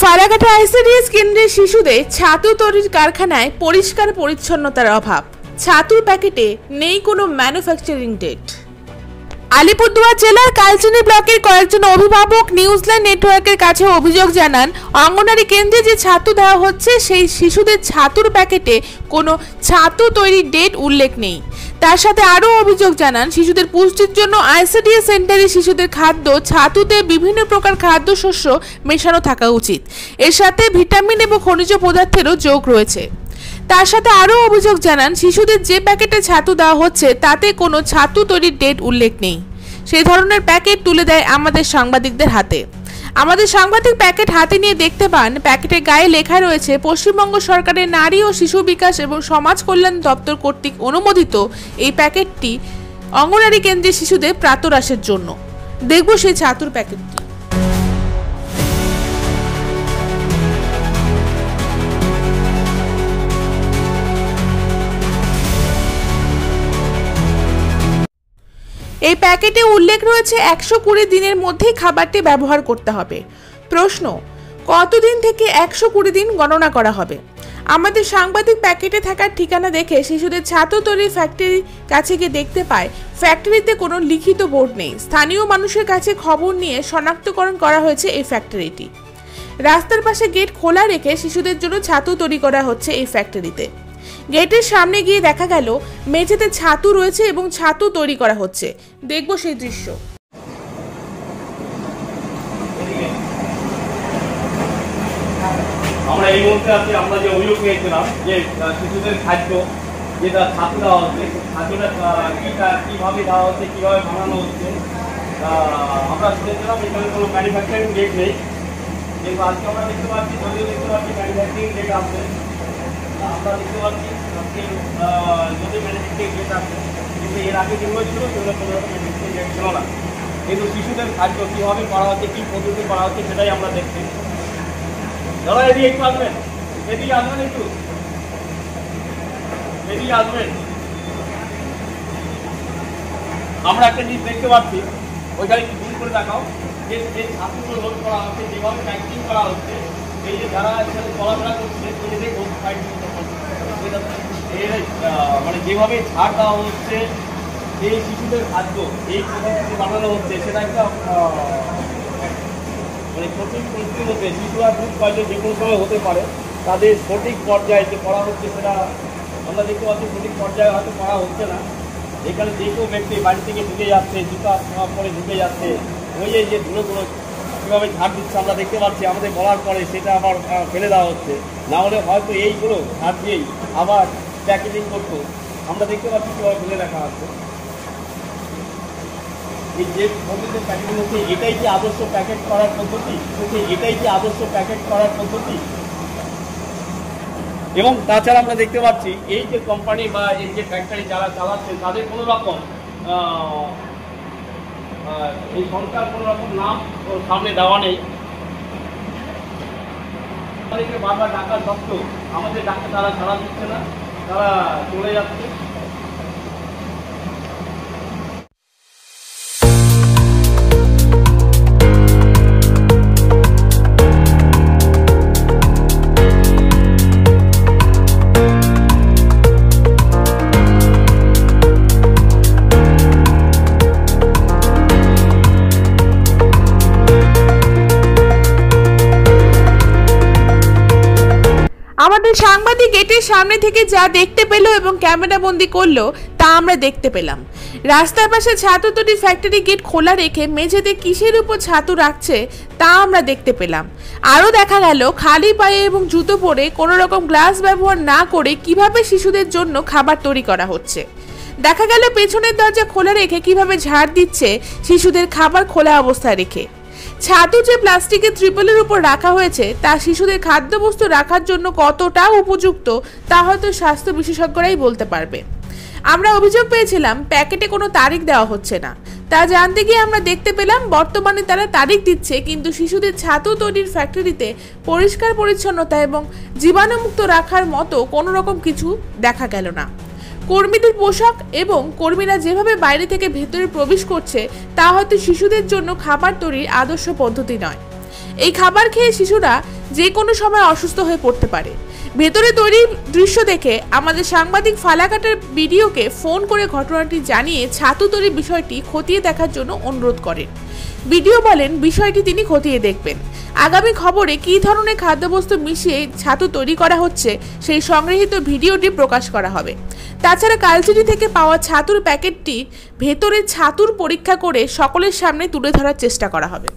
Falakata ICDS কেন্দ্রের শিশুদের ছাতু তৈরির কারখানায় পরিষ্কার পরিচ্ছন্নতার অভাব। ছাতুর প্যাকেটে নেই কোনো ম্যানুফ্যাকচারিং ডেট। আলিপুরদুয়ার জেলার কালচিনি ব্লকের কয়েকজন অভিভাবক নিউজল্যান্ড নেটওয়ার্কের কাছে অভিযোগ জানান, অঙ্গনওয়াড়ি কেন্দ্রে যে ছাতু দেওয়া হচ্ছে সেই শিশুদের ছাতুর প্যাকেটে কোনো ছাতু তৈরির ডেট উল্লেখ নেই। তার সাথে আরও অভিযোগ জানান, শিশুদের পুষ্টির জন্য আইসিডিএস সেন্টারে শিশুদের খাদ্য ছাতুতে বিভিন্ন প্রকার খাদ্যশস্য মেশানো থাকা উচিত। এর সাথে ভিটামিন এবং খনিজ পদার্থেরও যোগ রয়েছে। তার সাথে আরও অভিযোগ জানান, শিশুদের যে প্যাকেটে ছাতু দেওয়া হচ্ছে তাতে কোনো ছাতু তৈরির ডেট উল্লেখ নেই। সেই ধরনের প্যাকেট তুলে দেয় আমাদের সাংবাদিকদের হাতে। আমাদের সাংবাদিক প্যাকেট হাতে নিয়ে দেখতে পান, প্যাকেটের গায়ে লেখা রয়েছে পশ্চিমবঙ্গ সরকারের নারী ও শিশু বিকাশ এবং সমাজ কল্যাণ দপ্তর কর্তৃক অনুমোদিত। এই প্যাকেটটি অঙ্গনওয়াড়ি কেন্দ্রের শিশুদের প্রাতরাশের জন্য। দেখব সেই ছাতুর প্যাকেটটি। এই প্যাকেটে উল্লেখ রয়েছে 120 দিনের মধ্যেই খাবারটি ব্যবহার করতে হবে। প্রশ্ন, কতদিন থেকে 120 দিন গণনা করা হবে? আমাদের সাংবাদিক প্যাকেটে থাকার ঠিকানা দেখে শিশুদের ছাতু তৈরির ফ্যাক্টরির কাছে গিয়ে দেখতে পায় ফ্যাক্টরিতে কোনো লিখিত বোর্ড নেই। স্থানীয় মানুষের কাছে খবর নিয়ে শনাক্তকরণ করা হয়েছে এই ফ্যাক্টরিটি। রাস্তার পাশে গেট খোলা রেখে শিশুদের জন্য ছাতু তৈরি করা হচ্ছে এই ফ্যাক্টরিতে। গেটের সামনে গিয়ে দেখা গেল মেঝেতে ছাতু রয়েছে এবং ছাতু তৈরি করা হচ্ছে। দেখব সেই দৃশ্য। আমরা এই মুহূর্তে আছি, আমরা যে অভিযোগ পেয়েছিলাম যে শিশুদের খাদ্য যেটা ছাতু দেওয়া হচ্ছে, ছাতুটা কিভাবে দেওয়া হচ্ছে, কিভাবে বানানো হচ্ছে, আমরা শুনেছিলাম এখানে কোনো ম্যানুফ্যাকচারিং ডেট নেই। কিন্তু আজকে আমরা দেখতে পাচ্ছি, যদিও দেখতে পাচ্ছি ম্যানুফ্যাকচারিং ডেট আছে, আমরা দেখতে পাচ্ছি যদি ম্যানুফ্যাকচারিং ডেট আছে, কিন্তু এর আগে যেগুলো ছিল সেগুলো কোনো রকম ম্যানুফ্যাকচারিং ডেট ছিল না। কিন্তু শিশুদের খাদ্য কীভাবে করা হচ্ছে, কী পদ্ধতি করা হচ্ছে সেটাই আমরা দেখছি। দাদা এদিকে একটু আসবেন, এদিকে আসবেন, একটু এদিকে আসবেন। আমরা একটা জিনিস দেখতে পাচ্ছি, ওইখানে একটু ভুল করে দেখাও যে ছাত্রগুলো লোড করা হচ্ছে, যেভাবে প্যাকেজিং করা হচ্ছে, এই যে যারা এখানে চলাফেরা করছে মানে যেভাবে ছাড় দেওয়া হচ্ছে, এই শিশুদের খাদ্য এই পদ্ধতিতে বানানো হচ্ছে, সেটা একটা মানে কঠিন পরিস্থিতির মধ্যে শিশুরা দুধ পাইলে যে কোনো সময় হতে পারে, তাদের সঠিক পর্যায়ে যে করা হচ্ছে সেটা আমরা দেখতে পাচ্ছি সঠিক পর্যায়ে হয়তো করা হচ্ছে না। এখানে যে কেউ ব্যক্তি বাড়ি থেকে ঢুকে যাচ্ছে, জুতা পরে ঢুকে যাচ্ছে, ওই যে ধুলো কীভাবে ঝাড় দিচ্ছে আমরা দেখতে পাচ্ছি। আমাদের বলার পরে সেটা আবার ফেলে দেওয়া হচ্ছে, না হলে হয়তো এইগুলো ঝাড় দিয়েই আবার প্যাকেজিং করতো। আমরা দেখতে পাচ্ছি কীভাবে ফেলে রাখা হচ্ছে। এই যে পদ্ধতিতে প্যাকেটিং হচ্ছে, এটাই কি আদর্শ প্যাকেট করার পদ্ধতি? এটাই কি আদর্শ প্যাকেট করার পদ্ধতি? এবং তাছাড়া আমরা দেখতে পাচ্ছি এই যে কোম্পানি বা এই যে ফ্যাক্টরি যারা চালাচ্ছে তাদের কোনো রকম এই সংস্থার কোনো রকম নাম সামনে দেওয়া নেই। তাদেরকে বারবার ডাকা সত্ত্বেও আমাদের ডাকে তারা সাড়া দিচ্ছে না, তারা চলে যাচ্ছে। আমাদের সাংবাদিক গেটের সামনে থেকে যা দেখতে পেল এবং ক্যামেরা বন্দি করলো তা আমরা দেখতে পেলাম। রাস্তার পাশে ছাতু তৈরি ফ্যাক্টরি গেট খোলা রেখে মেঝেতে কিসের উপর ছাতু রাখছে তা আমরা দেখতে পেলাম। আরও দেখা গেল খালি পায়ে এবং জুতো পরে কোনো রকম গ্লাস ব্যবহার না করে কিভাবে শিশুদের জন্য খাবার তৈরি করা হচ্ছে। দেখা গেল পেছনের দরজা খোলা রেখে কিভাবে ঝাড় দিচ্ছে শিশুদের খাবার খোলা অবস্থায় রেখে। ছাতু যে প্লাস্টিকের ত্রিপলের উপর রাখা হয়েছে তা শিশুদের খাদ্যবস্তু রাখার জন্য কতটা উপযুক্ত তা হয়তো স্বাস্থ্য বিশেষজ্ঞরাই বলতে পারবে। আমরা অভিযোগ পেয়েছিলাম প্যাকেটে কোনো তারিখ দেওয়া হচ্ছে না। তা জানতে গিয়ে আমরা দেখতে পেলাম বর্তমানে তারা তারিখ দিচ্ছে, কিন্তু শিশুদের ছাতু তৈরির ফ্যাক্টরিতে পরিষ্কার পরিচ্ছন্নতা এবং জীবাণুমুক্ত রাখার মতো কোনো রকম কিছু দেখা গেল না। কর্মীদের পোশাক এবং কর্মীরা যেভাবে বাইরে থেকে ভেতরে প্রবেশ করছে তা হয়তো শিশুদের জন্য খাবার তৈরির আদর্শ পদ্ধতি নয়। এই খাবার খেয়ে শিশুরা যে কোনো সময় অসুস্থ হয়ে পড়তে পারে। ভেতরে তৈরি দৃশ্য দেখে আমাদের সাংবাদিক ফালাকাটার ভিডিওকে ফোন করে ঘটনাটি জানিয়ে ছাতু তৈরির বিষয়টি খতিয়ে দেখার জন্য অনুরোধ করেন। ভিডিও বলেন বিষয়টি তিনি খতিয়ে দেখবেন। আগামী খবরে কী ধরনের খাদ্যবস্তু মিশিয়ে ছাতু তৈরি করা হচ্ছে সেই সংগৃহীত ভিডিওটি প্রকাশ করা হবে। তাছাড়া কালচিনি থেকে পাওয়া ছাতুর প্যাকেটটি ভেতরে ছাতুর পরীক্ষা করে সকলের সামনে তুলে ধরার চেষ্টা করা হবে।